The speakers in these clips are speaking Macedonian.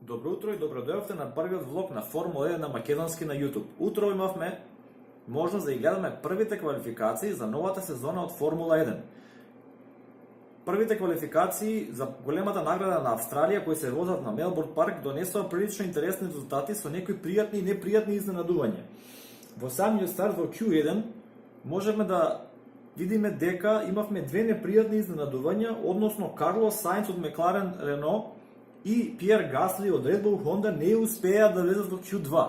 Добро утро и добро дојавте на првиот влог на Формула 1 на македонски на YouTube. Утро имавме можност да ги гледаме првите квалификации за новата сезона од Формула 1. Првите квалификации за големата награда на Австралија кои се возат на Мелбурн парк донесоа прилично интересни резултати со некои пријатни и непријатни изненадувања. Во самиот старт во Q1 можеме да видиме дека имавме две непријатни изненадувања, односно Карлос Саинц од Мекларен Рено и Пиер Гасли од Red Bull Honda не успеа да влезат во Q2.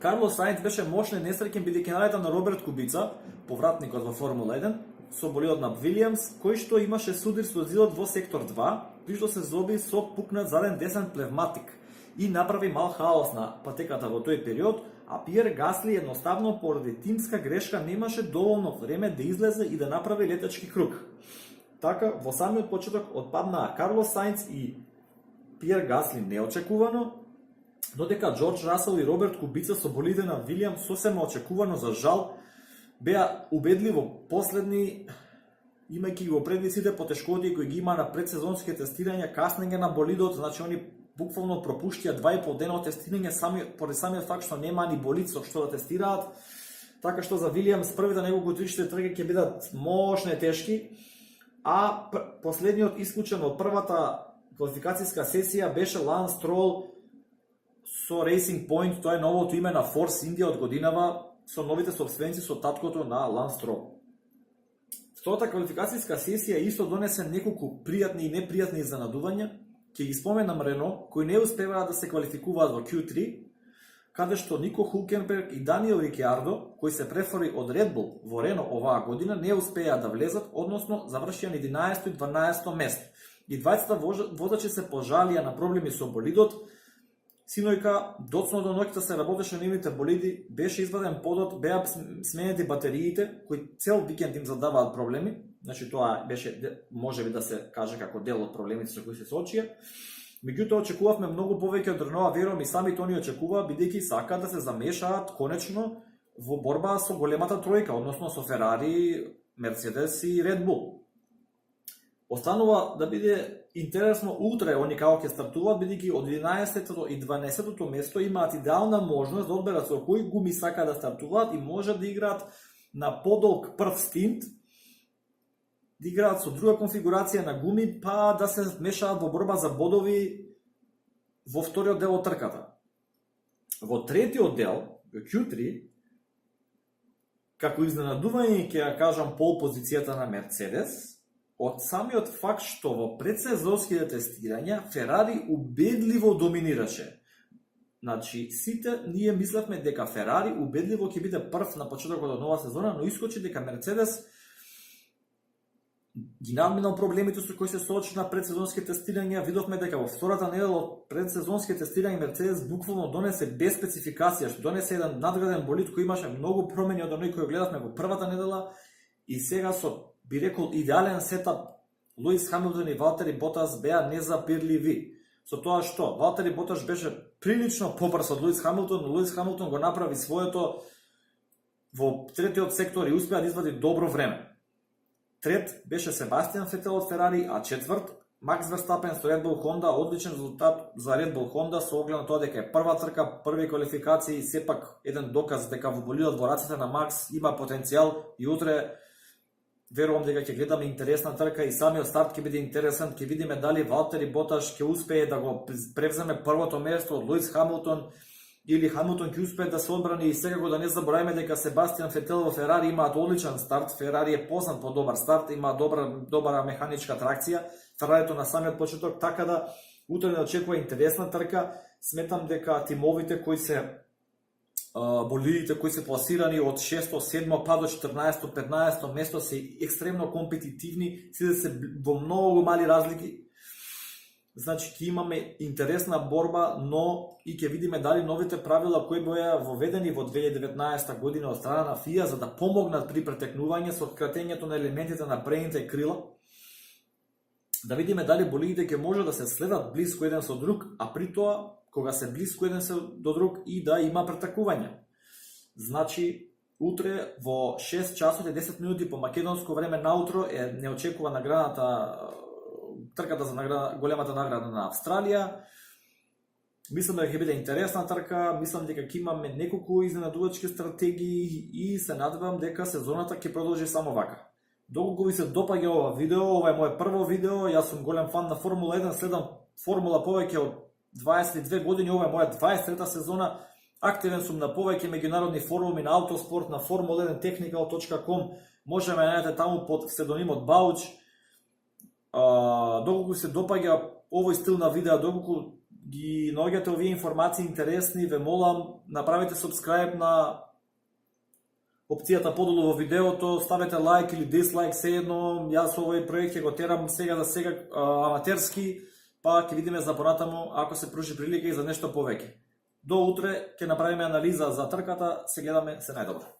Карлос Саинц беше мощно несреќен бидејќи налета на Роберт Кубица, повратникот во Формула 1, со болидот на Вилијамс, кој што имаше судир со зидот во сектор 2, при што се зоби со пукнат заден десен плевматик и направи мал хаос на патеката во тој период, а Пиер Гасли едноставно поради тимска грешка немаше доволно време да излезе и да направи летачки круг. Така, во самиот почеток отпаднаа Карлос Саинц и Пиер Гасли неочекувано, додека Џорџ Расел и Роберт Кубица со болидите на Вилијам сосема очекувано за жал беа убедливо последни, имајќи го предвид сите потешкоти кои ги има на предсезонски тестирања, каснење на болидот, значи они буквално пропуштија 2,5 дена од тестирање поради самиот факт што нема ни болид со што да тестираат, така што за Вилијам с првите неколку тричните тргаи ќе бидат мощни тешки, а последниот исклучен од првата квалификацијска сесија беше Ланс Строл со Racing Point, тоа е новото име на Force India од годинава, со новите собственици со таткото на Ланс Строл. Втората квалификацијска сесија исто донесе неколку пријатни и непријатни изненадувања. Ќе ги споменам Рено, кои не успеваа да се квалификуваат во Q3, каде што Нико Хулкенберг и Даниел Рикјардо, кои се префори од Red Bull во Рено оваа година, не успеа да влезат, односно завршија на 11 и 12 место. И двајцата возачи се пожалија на проблеми со болидот. Синојка, доцно до ноќта се работеше на нивните болиди, беше изваден подот, беа сменети батериите, кои цел викенд им задаваат проблеми. Значи тоа беше, можеби да се каже како дел од проблемите со кои се соочија. Меѓутоа очекувавме многу повеќе од Рено, верувам и самите они очекуваа, бидејќи сакаат да се замешаат конечно во борба со големата тројка, односно со Ферари, Мерцедес и Red Bull. Останува да биде интересно утре они како ќе стартуваат, бидејќи од 11-тото и 12-тото место имаат идеална можност да одберат со кои гуми сакаат да стартуваат и можат да играат на подолг прв стинт, да играат со друга конфигурација на гуми, па да се мешаат во борба за бодови во вториот дел од трката. Во третиот дел, во Q3, како изненадување ќе ја кажам пол позицијата на Мерцедес, од самиот факт што во предсезонските тестирања Ферари убедливо доминираше. Значи, сите ние мислевме дека Ферари убедливо ќе биде прв на почетокот од нова сезона, но искочи дека Мерцедес ги надминал проблемите со кои се соочи на предсезонски тестирања. Видовме дека во втората недела од предсезонски тестирања Мерцедес буквално донесе без спецификација, што донесе еден надграден болид кој имаше многу промени од оној кој гледавме во првата недела, и сега со, би рекол, идеален сетап Луис Хамилтон и Валтери Ботас беа незапирливи. Со тоа што Валтери Ботас беше прилично побрз од Луис Хамилтон, но Луис Хамилтон го направи своето во третиот сектор и успеа да извади добро време. Трет беше Себастијан Фетел од Ферари, а четврт Макс Верстапен со Red Bull Honda, одличен резултат за Red Bull Honda со оглед на тоа дека е прва трка, први квалификации и сепак еден доказ дека во болидот во рацете на Макс има потенцијал и утре верувам дека ќе гледаме интересна трка и самиот старт ќе биде интересен, ќе видиме дали Валтери Боташ ќе успее да го превземе првото место од Луис Хамилтон или Хамилтон ќе успее да се одбрани, и секако да не забораваме дека Себастијан Фетел во Ферари имаат одличен старт. Ферари е познат по добар старт, има добра механичка тракција, Ферарито на самиот почеток, така да утре не очекува интересна трка. Сметам дека тимовите кои се болидите кои се пласирани од 6-то, 7-то па до 14-то, 15-то место се екстремно компетитивни, сите се во многу мали разлики. Значи ќе имаме интересна борба, но и ќе видиме дали новите правила кои беа воведени во 2019 година од страна на ФИА за да помогнат при претекнување со кратењето на елементите на предните крила, да видиме дали болидите ќе можат да се следат блиску еден со друг, а при тоа кога се блиску еден до друг и да има претакување. Значи, утре во 6 часот и 10 минути по македонско време наутро е неочекувана наградната трката за големата награда на Австралија. Мислам дека ќе биде интересна трка, мислам дека ќе имаме неколку изненадувачки стратегии и се надевам дека сезоната ќе продолжи само вака. Доколку ви се допаѓа ова видео, ова е моје прво видео, јас сум голем фан на Формула 1, следам Формула повеќе од 22 години, ова е моја 23-та сезона, активен сум на повеќе меѓународни форуми на Автоспорт, на formula1technical.com, може ме најдете таму под псевдонимот Бауч. Доколку се допаѓа овој стил на видео, доколку ги наоѓате овие информации интересни, ве молам, направете subscribe на опцијата подолу во видеото, ставете лайк или дислайк, се едно, јас овој проект ќе го терам сега за сега аматерски, па ќе видиме за понатаму ако се пружи прилика и за нешто повеќе. До утре ќе направиме анализа за трката, се гледаме, се најдобро.